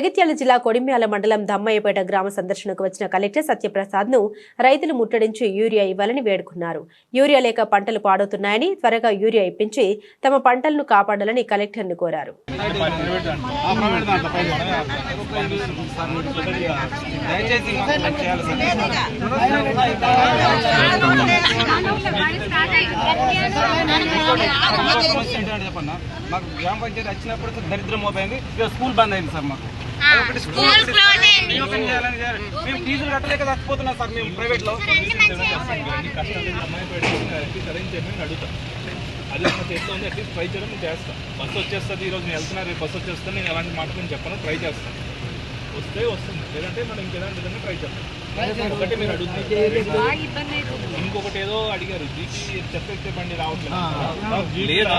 జగిత్యాల జిల్లా కొడిమ్యాల మండలం దమ్మయ్యపేట గ్రామ సందర్శనకు వచ్చిన కలెక్టర్ సత్యప్రసాద్ ను రైతులు ముట్టడించి యూరియా ఇవ్వాలని వేడుకున్నారు. యూరియా లేక పంటలు పాడవుతున్నాయని త్వరగా యూరియా ఇప్పించి తమ పంటలను కాపాడాలని కలెక్టర్ ను కోరారు. దరిద్రం మోపైంది. స్కూల్ బంద్ అయింది సార్. మాకు ఫీజులు కట్టలేక చచ్చిపోతున్నాం సార్ మేము ప్రైవేట్ లో. అది మన చేస్తూ ఉంది. అట్లీస్ట్ ట్రై చేయడం నేను చేస్తాను. బస్సు వచ్చేస్తుంది, ఈరోజు నేను వెళ్తున్నా, రేపు బస్సు వచ్చేస్తాను. నేను ఎలాంటి మాట నేను చెప్పను, ట్రై చేస్తాను. వస్తే వస్తుంది, లేదంటే మనం ఇంకేదాని విధంగా ట్రై చేస్తాం. ఒకటి మీరు అడుగుతున్నారు, ఇంకొకటి ఏదో అడిగారు, జీపీ చెత్త ఎక్కే బండి రావట్లేదు లేదా?